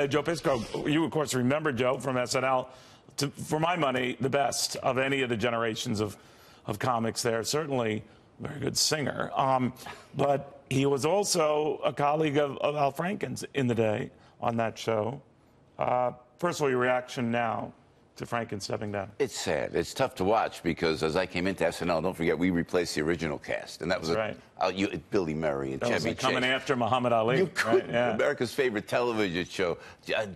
Joe Piscopo, you, of course, remember Joe from SNL. For my money, the best of any of the generations of comics there. Certainly a very good singer. But he was also a colleague of Al Franken's in the day on that show. First of all, your reaction now to Franken stepping down? It's sad. It's tough to watch because as I came into SNL, don't forget, we replaced the original cast. And that was Billy Murray and that Chevy was like Chase. coming after Muhammad Ali. You could, right? Yeah. America's favorite television show.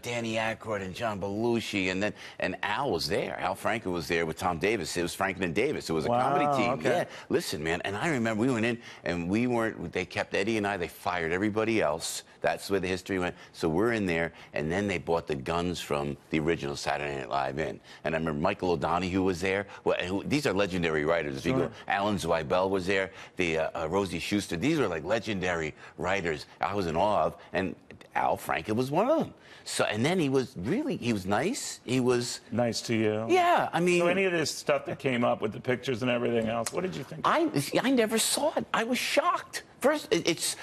Danny Aykroyd and John Belushi. And Al was there. Al Franken was there with Tom Davis. It was Franken and Davis. It was a comedy team. Okay. Yeah. Listen, man. And I remember we went in and we weren't, they kept Eddie and I, they fired everybody else. That's where the history went. So we're in there, and then they bought the guns from the original Saturday Night Live in. And I remember Michael O'Donoghue was there. Well, these are legendary writers. If you go, Alan Zweibel was there. The Rosie Schuster. These are like legendary writers I was in awe of. And Al Franken was one of them. So, and then he was nice. He was nice to you. Yeah, I mean. So any of this stuff that came up with the pictures and everything else, what did you think? I never saw it. I was shocked. First, it's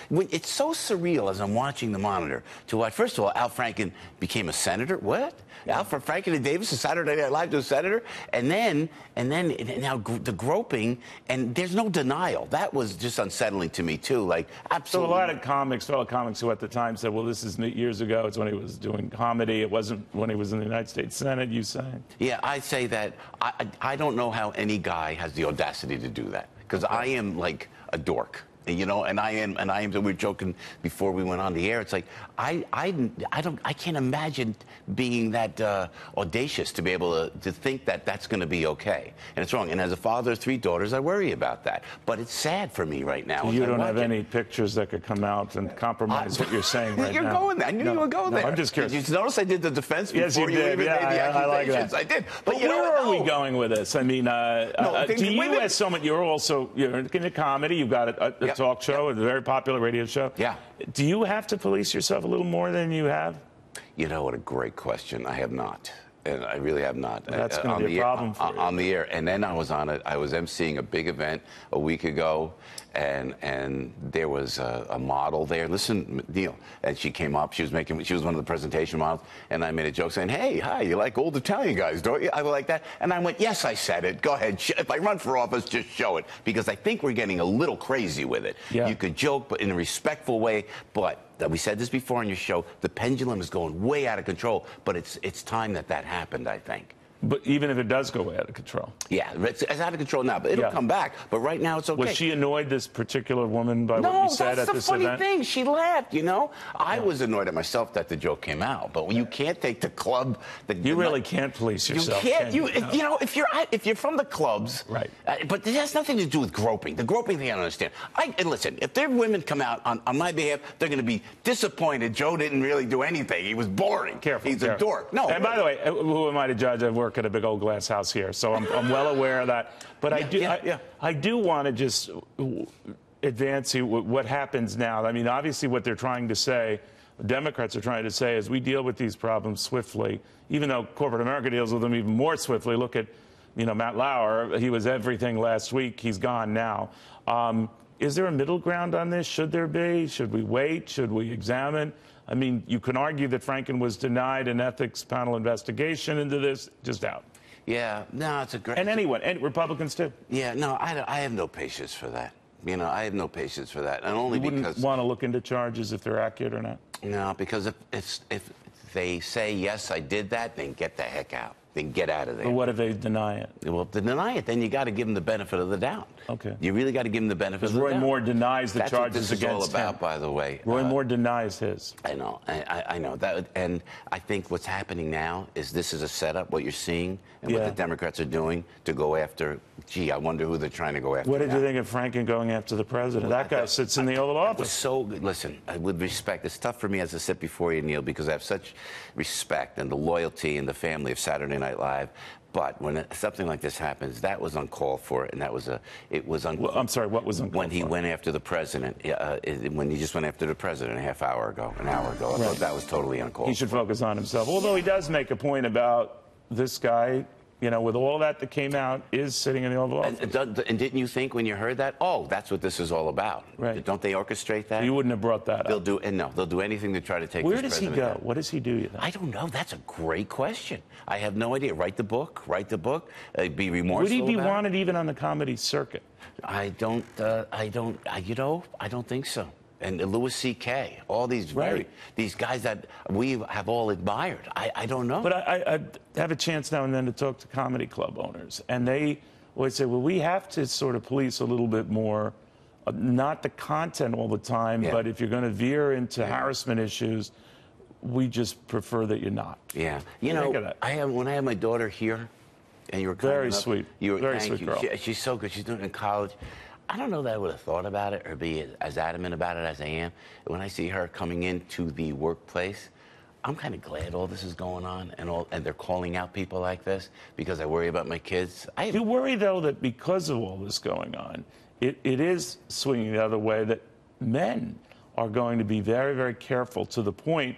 so surreal as I'm watching the monitor to watch. First of all, Al Franken became a senator. What? Yeah. Al Franken and Davis, a Saturday Night Live to a senator, and then now the groping, and there's no denial. That was just unsettling to me too. Like absolutely. So a lot of fellow comics who at the time said, "Well, this is years ago. It's when he was doing comedy. It wasn't when he was in the United States Senate." You say? Yeah, I say that. I don't know how any guy has the audacity to do that because I am like a dork. You know, and I am. We were joking before we went on the air. It's like I can't imagine being that audacious to be able to think that that's going to be okay, and it's wrong. And as a father of 3 daughters, I worry about that. But it's sad for me right now. So you don't have any pictures that could come out and compromise what you're saying right now. You're going there. I knew you were going there. I'm just curious. Did you notice I did the defense before you even made the accusations? I did. But where are we going with this? I mean, do you, as someone, you're in comedy. You've got a talk show, a very popular radio show. Yeah. Do you have to police yourself a little more than you have? You know, what a great question. I have not. And I really have not. That's going to be a problem for you. On the air. And then I was on it. I was emceeing a big event a week ago, and there was a model there. Listen, Neil. And she came up. She was one of the presentation models. And I made a joke saying, "Hey, hi, you like old Italian guys, don't you?" I was like that. And I went, "Yes, I said it. Go ahead. If I run for office, just show it." Because I think we're getting a little crazy with it. Yeah. You could joke, but in a respectful way. But we said this before on your show, the pendulum is going way out of control, but it's time that happened, I think. But even if it does go way out of control? Yeah, it's out of control now, but it'll come back. But right now, it's okay. Was she annoyed, this particular woman, by what you said at this event? No, that's the funny thing. She laughed, you know? I was annoyed at myself that the joke came out, but you can't take the club... You really can't police yourself. You can't. You know, if you're from the clubs... Right. But it has nothing to do with groping. The groping thing, I don't understand. And listen, if there are women come out on my behalf, they're going to be disappointed. Joe didn't really do anything. He was boring. Careful. He's a dork. No. And by the way, who am I to judge? I work at a big old glass house here, so I'm well aware of that. But I do want to just advance you what happens now. I mean, obviously, what they're trying to say, the Democrats are trying to say, is we deal with these problems swiftly, even though corporate America deals with them even more swiftly. Look at, Matt Lauer. He was everything last week. He's gone now. Is there a middle ground on this? Should there be? Should we wait? Should we examine? I mean, you can argue that Franken was denied an ethics panel investigation into this. Just out. Yeah, no, it's a great... And Republicans, too. Yeah, no, I have no patience for that. I have no patience for that. And only because... You wouldn't want to look into charges if they're accurate or not? No, because if they say, yes, I did that, then get the heck out. Then get out of there. But what if they deny it? Well, if they deny it, then you got to give them the benefit of the doubt. Okay. You really got to give them the benefit of the doubt. Roy Moore denies the charges against him. That's what this is all about, by the way. Roy Moore denies his. I know. I know that, and I think what's happening now is this is a setup. What you're seeing and what the Democrats are doing to go after. Gee, I wonder who they're trying to go after. What did you think of Franken going after the president? That guy sits in the Oval Office. So good. Listen, with respect, it's tough for me as I sit before you, Neil, because I have such respect and the loyalty and the family of Saturday Night Live. But when something like this happens, that was uncalled for, and that was I'm sorry, what was uncalled for? When he went after the president, when he just went after the president an hour ago. I thought that was totally uncalled for. He should focus on himself. Although he does make a point about this guy, you know, with all that came out, is sitting in the Oval Office. And didn't you think when you heard that, oh, that's what this is all about? Right. Don't they orchestrate that? You wouldn't have brought that They'll up. they'll do anything to try to take Where this does he president go? down. What does he do, you think? I don't know. That's a great question. I have no idea. Write the book. Be remorseful. Would he be about it. wanted even on the comedy circuit? I don't think so. And Louis C.K., all these these guys that we have all admired. I don't know. But I have a chance now and then to talk to comedy club owners, and they always say, well, we have to sort of police a little bit more, not the content all the time, but if you're going to veer into harassment issues, we just prefer that you're not. Yeah. You know, when I had my daughter here, and you were very sweet. Very thank sweet you. girl. She's so good. She's doing it in college. I don't know that I would have thought about it or be as adamant about it as I am. When I see her coming into the workplace, I'm kind of glad all this is going on and they're calling out people like this because I worry about my kids. You worry, though, that because of all this going on, it is swinging the other way, that men are going to be very, very careful to the point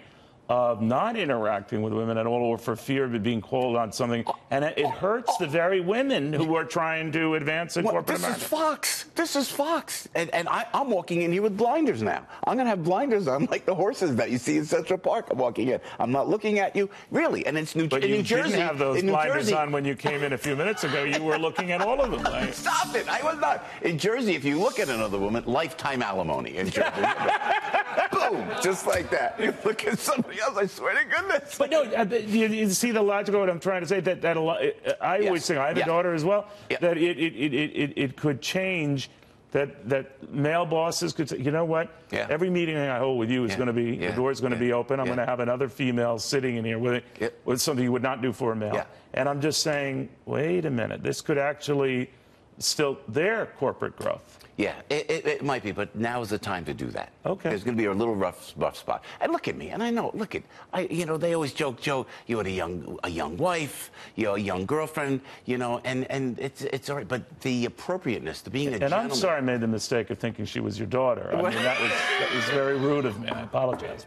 of not interacting with women at all, or for fear of it being called on something. And it hurts the very women who are trying to advance in corporate America. This is Fox. This is Fox. And I'm walking in here with blinders now. I'm going to have blinders on like the horses that you see in Central Park. I'm walking in. I'm not looking at you. Really. And it's New Jersey. But you didn't have those blinders on when you came in a few minutes ago. You were looking at all of them. Right? Stop it. I was not. In Jersey, if you look at another woman, lifetime alimony in Jersey. Boom. Just like that. You look at somebody else, I swear to goodness. But no, you see the logic of what I'm trying to say. That a lot, I always think, I have a daughter as well, that it could change. That male bosses could say, you know what? Every meeting I hold with you is going to be, the door's going to be open. I'm going to have another female sitting in here with something you would not do for a male. And I'm just saying, wait a minute, this could actually still their corporate growth. Yeah, it might be, but now is the time to do that. Okay. There's going to be a little rough spot. And look at me, and I know, they always joke, Joe, you had a young wife, a young girlfriend, and it's all right. But the appropriateness, to being a gentleman. And I'm sorry I made the mistake of thinking she was your daughter. I mean, that was very rude of me. I apologize.